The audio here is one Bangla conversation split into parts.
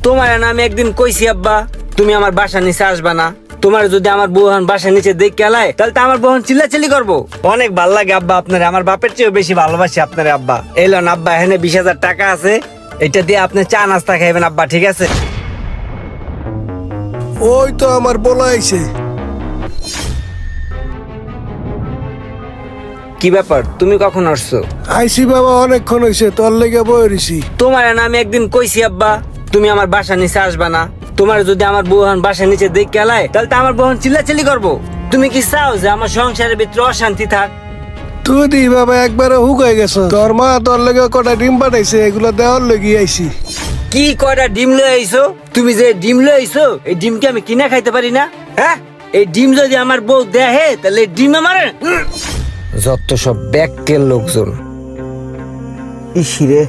তোমার না আমি একদিন কইছি আব্বা তুমি আমার বাসা নিচে আসবা না। তোমার যদি আমার বউহান বাসা নিচে দেখে আলায় তাহলে তো আমার বউহান চিল্লাচিল্লি করবো। অনেক ভাল লাগে আব্বা আপনার, আমার বাপের চেয়েও বেশি ভালোবাসি আপনার আব্বা। এলেন আব্বা, এখানে 20,000 টাকা আছে, এটা দিয়ে আপনি চা নাস্তা খাইবেন আব্বা, ঠিক আছে? ওই তো আমার বলা আইছে। কি ব্যাপার, তুমি কখন আসছো? আইসি বাবা, অনেকক্ষণ হয়েছে, তোর লেগে বয়ে রইছি। তোমার না আমি একদিন কইছি আব্বা তুমি আমার বাসা নিচে আসবা না। তোমার যদি আমার বউহান বাসা নিচে দেখে আলায় তাহলে তো আমার বউহান চিল্লাচিল্লি করবো। তুমি কি চাও যে আমার সংসারের ভিতরে অশান্তি থাক? তুই দি বাবা একবারে হুকাই গেছ। তোর মা তোর লেগে কটা ডিম পাঠাইছে, এগুলো দেওয়ার লেগে আইছি। কি কয়টা ডিম লয়ে আইছো? তুমি যে ডিম লয়ে আইছো এই ডিম কি আমি কিনা খাইতে পারি না? হ্যাঁ, এই ডিম যদি আমার বউ দেহে তাহলে এই ডিম আমার যত সব ব্যাকের লোকজন। ইসিরে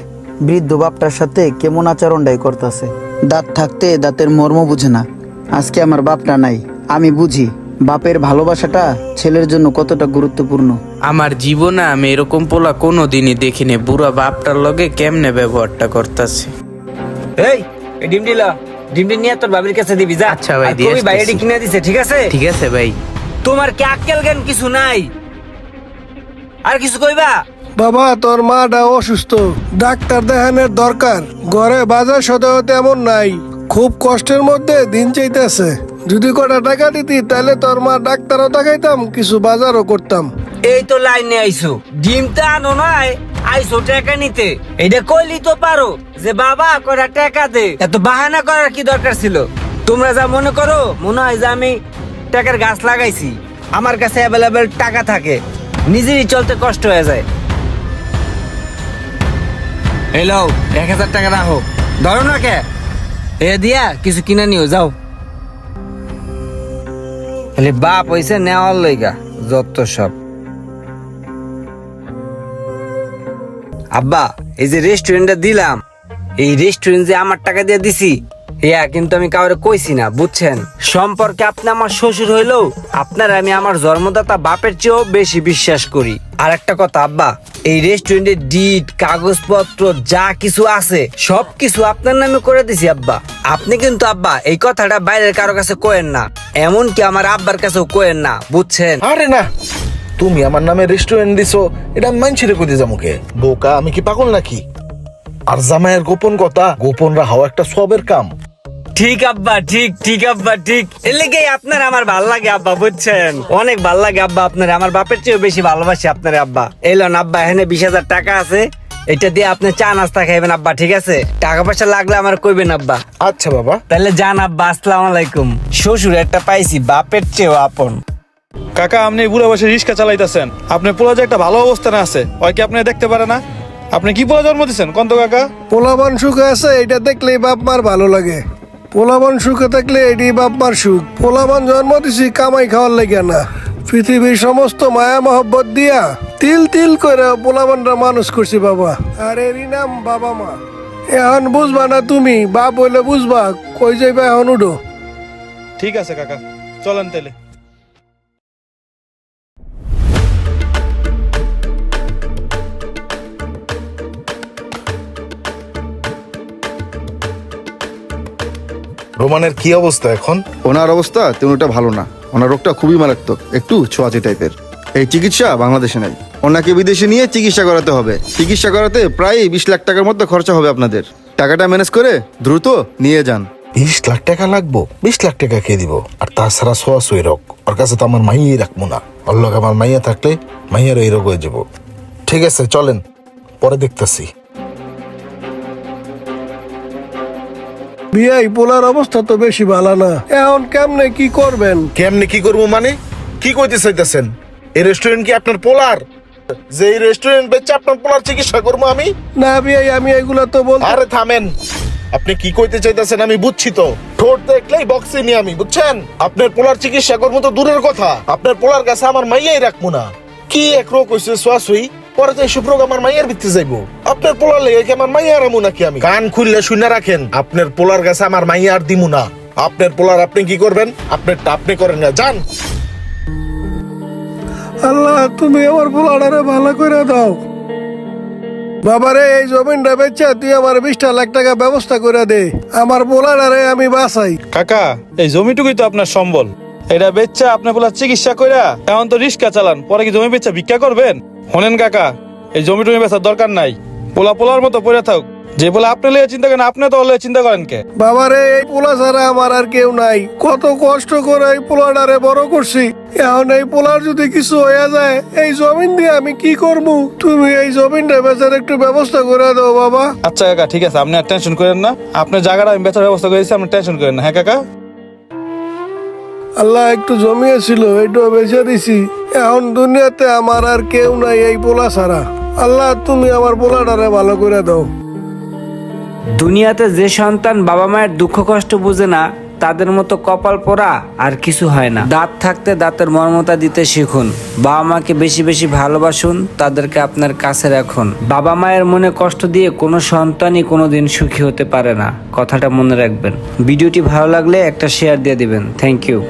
বৃদ্ধ বাপটার সাথে কেমন আচরণটাই করতেছে। দাঁত থাকতে দাঁতের মর্ম বুঝে না। আজকে আমার বাপটা নাই, আমি বুঝি বাপের ভালোবাসাটা ছেলের জন্য কতটা গুরুত্বপূর্ণ। আমার জীবনে আমি এরকম পোলা কোনোদিনই দেখিনি। বুড়া বাপটার লগে কেমনে ব্যবহারটা করতেছে। এই ডিম দিলা, ডিমটি নিয়ে তোর বাবির কাছে দিবি যা। আচ্ছা ভাই, আর দিয়ে কবি ভাই আসতেছি। এটি কিনে দিছে, ঠিক আছে? ঠিক আছে ভাই। তোমার কি আক্কেল জ্ঞান কিছু নাই? আর কিছু কইবা? বাবা তোর মাটা অসুস্থ, ডাক্তার দেখানোর দরকার। ঘরে বাজার সদাও তেমন নাই, খুব কষ্টের মধ্যে দিন চাইতেছে। যদি কটা টাকা দিতি তাহলে তোর মা ডাক্তারও দেখাইতাম, কিছু বাজারও করতাম। এই তো লাইনে আইছো, ডিমটা আনো নাই, আইছো টাকা নিতে। এটা কইলি তো পারো যে বাবা কয়টা টাকা দে, এত বাহানা করার কি দরকার ছিল? তোমরা যা মনে করো, মনে হয় যে আমি টাকার গাছ লাগাইছি, আমার কাছে অ্যাভেলেবেল টাকা থাকে, নিজেরই চলতে কষ্ট হয়ে যায়। হ্যালো, 1,000 টাকা রাখো, ধরো না কে এ দিয়া কিছু কিনে নিও যাও। খালি বাপ হইছে নেওয়ার লইগা যত সব। আব্বা এই যে রেস্টুরেন্টটা দিলাম, এই রেস্টুরেন্ট যে আমার টাকা দিয়ে দিছি, ইয়া কিন্তু আমি কাউরে কইছি না, বুঝছেন? সম্পর্কে আপনি আমার শ্বশুর হইলেও আপনার আমি আমার জন্মদাতা বাপের চেয়েও বেশি বিশ্বাস করি। আর একটা কথা আব্বা, এই রেস্টুরেন্টের ডিট কাগজপত্র যা কিছু আছে সবকিছু আপনার নামে করে দিছি আব্বা। আপনি কিন্তু আব্বা এই কথাটা বাইরের কারো কাছে কোয়েন না, এমনকি আমার আব্বার কাছেও কোয়েন না, বুঝছেন? আরে না, তুমি আমার নামে রেস্টুরেন্ট দিছো, এটা আমি মানছি রে কইতে যামুকে? বোকা, আমি কি পাগল নাকি? আর জামাইয়ের গোপন কথা গোপন রাখাও একটা সবের কাম। ঠিক আব্বা, ঠিক ঠিক আব্বা, ঠিক। এর লেগে আপনার আমার ভাল লাগে আব্বা, বুঝছেন? অনেক ভাল লাগে আব্বা আপনার, আমার বাপের চেয়েও বেশি ভালোবাসি আপনার আব্বা। এলেন আব্বা, এখানে 20,000 টাকা আছে, এটা দিয়ে আপনি চা নাস্তা খাইবেন আব্বা, ঠিক আছে? টাকা পয়সা লাগলে আমার কইবেন আব্বা। আচ্ছা বাবা। তাহলে যান আব্বা, আসসালামু আলাইকুম। শ্বশুর একটা পাইছি বাপের চেয়েও আপন। কাকা, আপনি বুড়া বসে রিক্সা চালাইতেছেন, আপনি পোলা যে একটা ভালো অবস্থানে আছে, ওই কি আপনি দেখতে পারে না? আপনি কি পোলা জন্ম দিচ্ছেন কন্ত কাকা? পোলাবান সুখে আছে, এটা দেখলেই বাপ মার ভালো লাগে। পোলাবান সুখে থাকলে এটি বাপ মার সুখ। পোলাবান জন্ম দিছি কামাই খাওয়ার লাগে না, পৃথিবীর সমস্ত মায়া মহব্বত দিয়া তিল তিল করে পোলাবানরা মানুষ করছি বাবা। আর এরই নাম বাবা মা। এখন বুঝবা না তুমি, বাপ বলে বুঝবা, কই যাইবা এখন উঠো। ঠিক আছে কাকা, চলেন তাহলে। রোমানের কি অবস্থা এখন? ওনার অবস্থা তেমনটা ভালো না, ওনার রোগটা খুবই মারাত্মক, একটু ছোঁয়াচে টাইপের। এই চিকিৎসা বাংলাদেশে নাই, ওনাকে বিদেশে নিয়ে চিকিৎসা করাতে হবে। চিকিৎসা করাতে প্রায় 20 লাখ টাকার মতো খরচা হবে আপনাদের। টাকাটা ম্যানেজ করে দ্রুত নিয়ে যান। 20 লাখ টাকা লাগবো? 20 লাখ টাকা কে দিব? আর তাছাড়া সোয়াশো এই রোগ, ওর কাছে তো আমার মাইয়াই রাখবো না। ওর লোক আমার মাইয়া থাকলে মাইয়ার এই রোগ হয়ে যাবো। ঠিক আছে চলেন, পরে দেখতেছি। বিয়াই পোলার অবস্থা তো বেশি ভালো না, এখন কেমনে কি করবেন? কেমনে কি করবো মানে? কি কইতে চাইতেছেন? এই রেস্টুরেন্ট কি আপনার পোলার? যে এই রেস্টুরেন্ট বেচে আপনার পোলার চিকিৎসা করবো আমি? না বিয়াই, আমি এগুলা তো বল। আরে থামেন, আপনি কি কইতে চাইতেছেন আমি বুঝছি তো। ঠোঁট দেখলেই বক্সে নিয়ে আমি, বুঝছেন? আপনার পোলার চিকিৎসা করবো তো দূরের কথা, আপনার পোলার কাছে আমার মাইয়াই রাখবো না। কি এক রোগ হয়েছে সোয়াশুই, পরে তো এইসব রোগ আমার মাইয়ার ভিত্তি যাইবো। আপনার পোলার লেগে কি আমার মাইয়া রামু নাকি আমি? কান খুললে শুনে রাখেন, আপনার পোলার কাছে আমার মাইয়া আর দিমু না। আপনার পোলার আপনি কি করবেন, আপনারটা আপনি করেন না, যান। আল্লাহ, তুমি আমার পোলাটারে ভালো করে দাও। বাবারে এই জমিনটা বেচা তুই আমার 20 লাখ টাকা ব্যবস্থা করে দে, আমার পোলাটারে আমি বাঁচাই। কাকা এই জমিটুকুই তো আপনার সম্বল, এটা বেচা আপনি পোলার চিকিৎসা কইরা এখন তো রিক্সা চালান, পরে কি জমি বেচা ভিক্ষা করবেন? শোনেন কাকা, এই জমি টমি বেচার দরকার নাই, পোলার মতো পড়ে থাক। যে পোলা আপনি লিয়ে চিন্তা করেন, আপনি তো লিয়ে চিন্তা করেন কে? বাবারে এই পোলা ছাড়া আমার আর কেউ নাই, কত কষ্ট করে এই পোলাটারে বড় করছি, এখন এই পোলার যদি কিছু হয়ে যায় এই জমিন দিয়ে আমি কি করবো? তুমি এই জমিনটা বেচার একটু ব্যবস্থা করে দাও বাবা। আচ্ছা কাকা ঠিক আছে, আপনি আর টেনশন করেন না, আপনার জায়গাটা আমি বেচার ব্যবস্থা করে দিচ্ছি, আপনি টেনশন করেন না। হ্যাঁ কাকা, আল্লাহ একটু জমিয়েছিল এইটাও বেচে দিছি, এখন দুনিয়াতে আমার আর কেউ নাই এই পোলা ছাড়া। আল্লাহ তুমি আমার পোলাটারে ভালো করে দাও। দুনিয়াতে যে সন্তান বাবা মায়ের দুঃখ কষ্ট বুঝে না তাদের মতো কপাল পোড়া আর কিছু হয় না। দাঁত থাকতে দাঁতের মর্মতা দিতে শিখুন, বাবা মাকে বেশি বেশি ভালোবাসুন, তাদেরকে আপনার কাছে রাখুন। বাবা মায়ের মনে কষ্ট দিয়ে কোনো সন্তানই কোনোদিন সুখী হতে পারে না, কথাটা মনে রাখবেন। ভিডিওটি ভালো লাগলে একটা শেয়ার দিয়ে দিবেন। Thank you.